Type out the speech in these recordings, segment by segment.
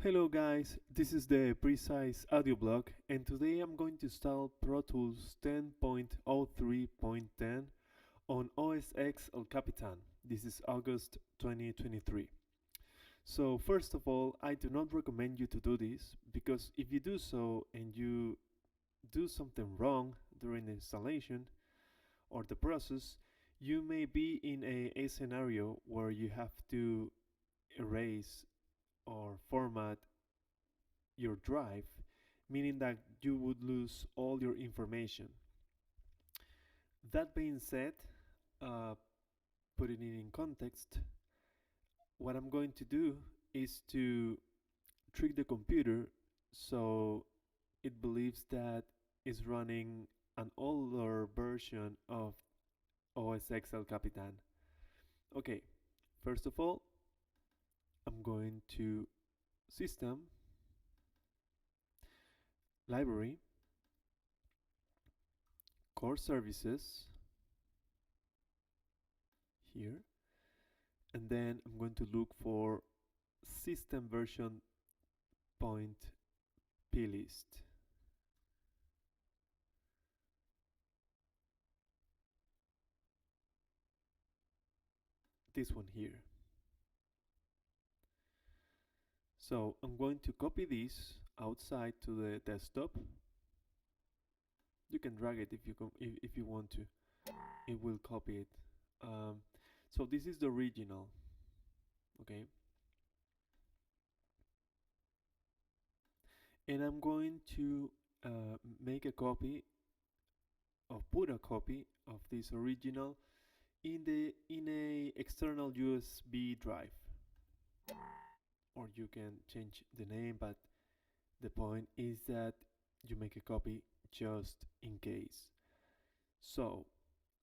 Hello guys, this is the Precise Audio Blog and today I'm going to install Pro Tools 10.03.10 on OSX El Capitan. This is August 2023. So first of all, I do not recommend you to do this because if you do so and you do something wrong during the installation or the process, you may be in a scenario where you have to erase or format your drive, meaning that you would lose all your information. That being said, uh, putting it in context, what I'm going to do is to trick the computer so it believes that it's running an older version of OSX El Capitan. Okay, first of all, I'm going to System, Library, Core Services, here, and then I'm going to look for system version point plist. This one here. So I'm going to copy this outside to the desktop. You can drag it if you want to. It will copy it. So this is the original. Okay. And I'm going to make a copy or put a copy of this original in a external USB drive. Or you can change the name, but the point is that you make a copy just in case. So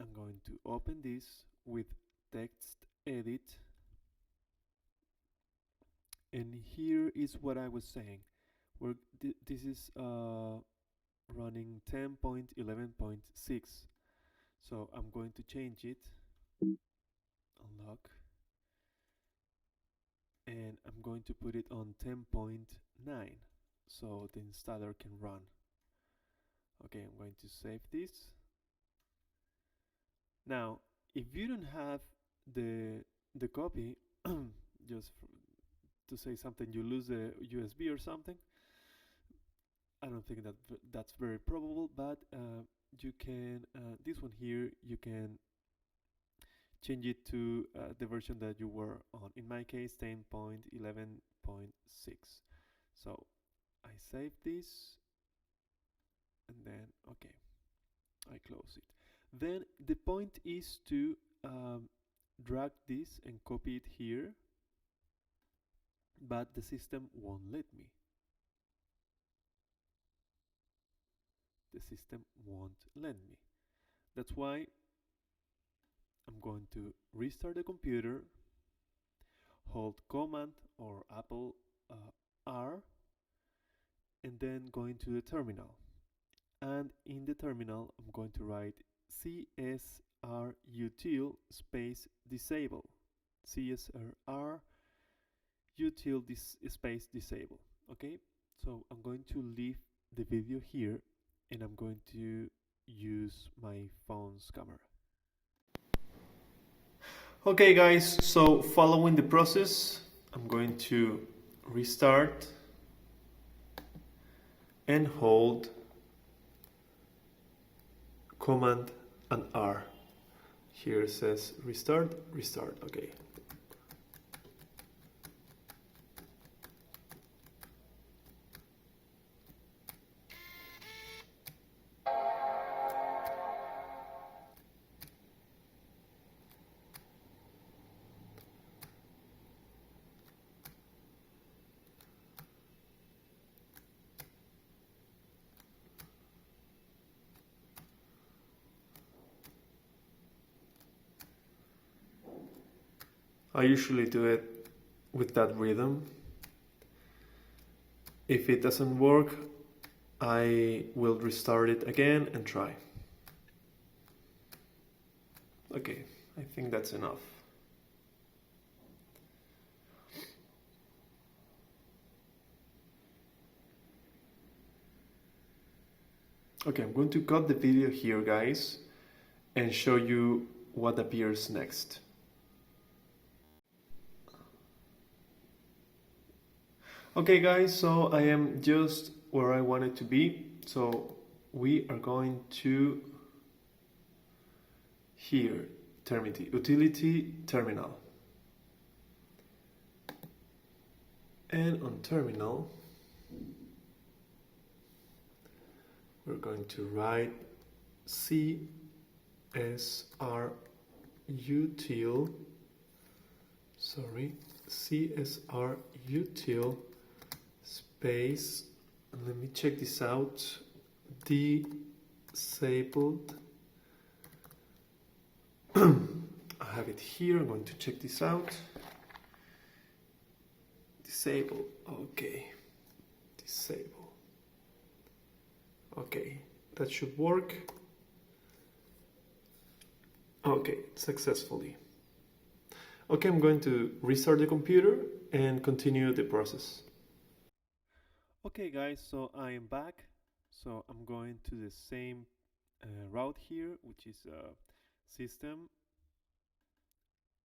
I'm going to open this with text edit, and here is what I was saying. This is running 10.11.6, so I'm going to change it, unlock, and I'm going to put it on 10.9 so the installer can run. Okay, I'm going to save this. Now, if you don't have the copy, just to say something, you lose the USB or something. I don't think that that's very probable, but you can this one here you can change it to the version that you were on. In my case, 10.11.6. So I save this, and then okay, I close it. Then the point is to drag this and copy it here, but the system won't let me. The system won't let me. That's why I'm going to restart the computer, hold Command or Apple R, and then go into the terminal. And in the terminal, I'm going to write csrutil space disable. csrutil space disable. Okay, so I'm going to leave the video here, and I'm going to use my phone's camera. Okay guys, so following the process, I'm going to restart and hold Command and R. Here it says restart, restart, okay. I usually do it with that rhythm. If it doesn't work, I will restart it again and try. Okay, I think that's enough. Okay, I'm going to cut the video here, guys, and show you what appears next. Okay guys, so I am just where I wanted to be. So we are going to here, utility terminal. And on terminal, we're going to write CSR util, CSR util space, let me check this out, disabled. I have it here, I'm going to check this out. Disable, okay, disable. Okay, that should work. Okay, successfully. Okay, I'm going to restart the computer and continue the process. Okay guys, so I am back. So I'm going to the same route here, which is system,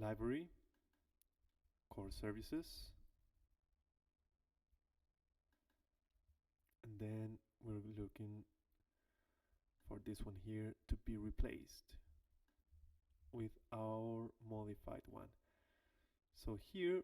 library, core services, and then we're looking for this one here to be replaced with our modified one. So here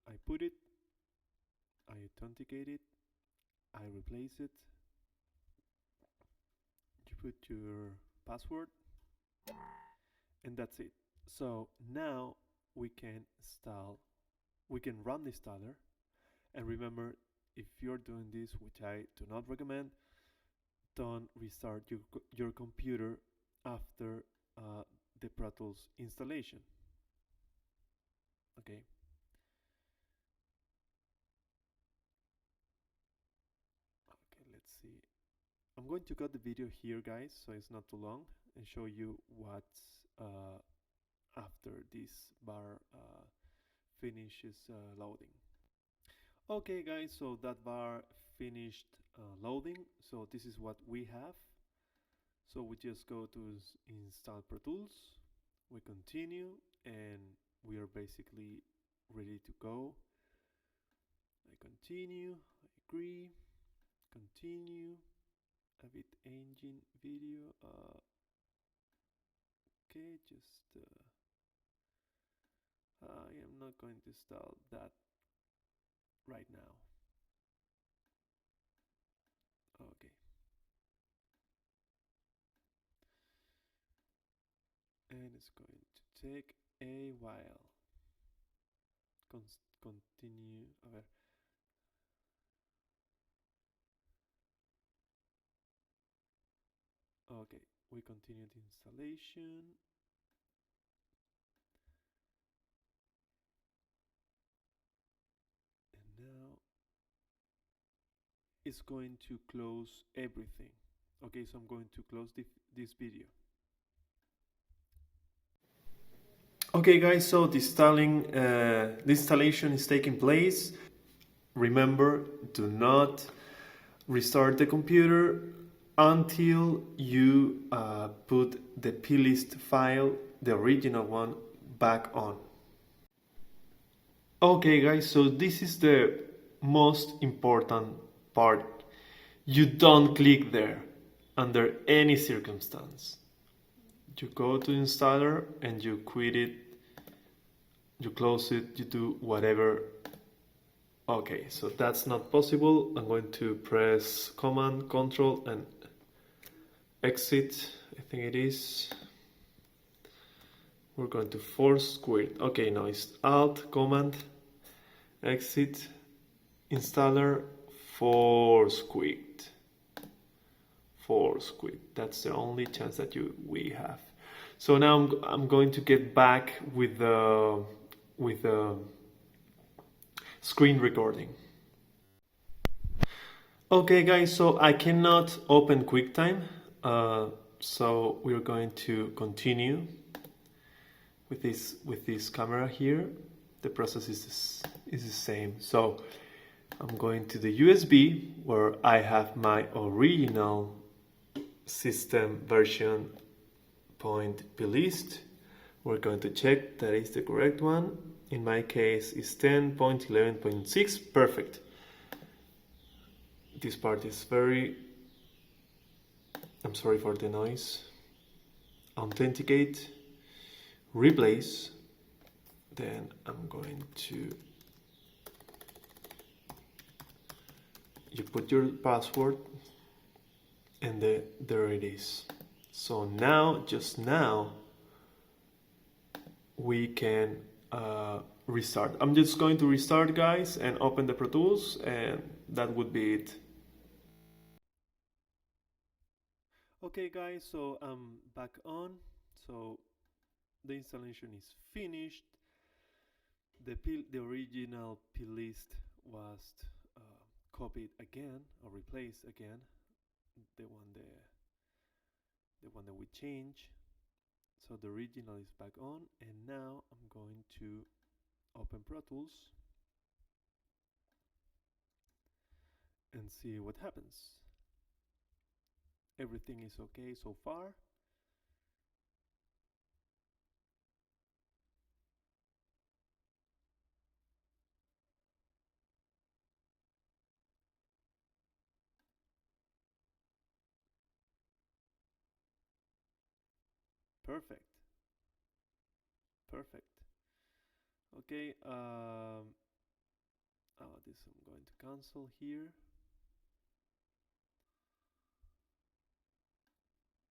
I put it, I authenticate it, I replace it, you put your password, and that's it. So now we can run the installer, and remember, if you're doing this, which I do not recommend, don't restart your computer after the Pro Tools installation. Okay. Okay, let's see. I'm going to cut the video here, guys, so it's not too long, and show you what's after this bar finishes loading. Okay guys, so that bar finished loading, so this is what we have. So we just go to install Pro Tools, we continue, and we are basically ready to go. I continue, I agree, continue, a bit engine video, okay, just I am not going to install that right now. Okay. And it's going to take a while. Continue. A ver. Okay, we continue the installation. And now it's going to close everything. Okay, so I'm going to close this video. Okay guys, so the installation is taking place. Remember, do not restart the computer until you put the plist file, the original one, back on. Okay guys, so this is the most important part. You don't click there under any circumstance. You go to installer and you quit it, you close it, you do whatever. Okay, so that's not possible. I'm going to press Command, Control, and exit, I think it is. We're going to force quit. Okay, now it's Alt, Command, exit, installer, force quit. Force quit. That's the only chance that we have. So now I'm going to get back with the screen recording. Okay guys, so I cannot open QuickTime, so we're going to continue with this camera here. The process is the same. So I'm going to the USB where I have my original system version point plist. We're going to check that is the correct one. In my case, it's 10.11.6. Perfect. This part is very, I'm sorry for the noise. Authenticate, replace. Then I'm going to, you put your password, and there it is. So now, just now, we can restart. I'm just going to restart, guys, and open the Pro Tools, and that would be it. Okay, guys, so I'm back on. So the installation is finished. The original plist was copied again or replaced again. The one that we changed. So the original is back on, and now I'm going to open Pro Tools and see what happens. Everything is okay so far. Perfect. Perfect. Okay, this I'm going to cancel here.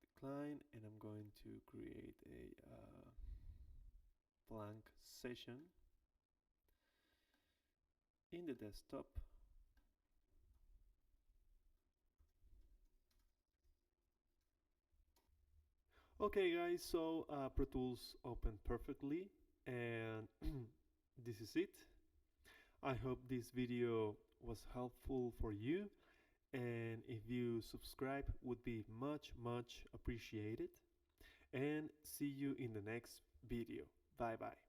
Decline, and I'm going to create a blank session in the desktop. Okay, guys, so Pro Tools opened perfectly, and this is it. I hope this video was helpful for you, and if you subscribe would be much appreciated, and see you in the next video. Bye bye.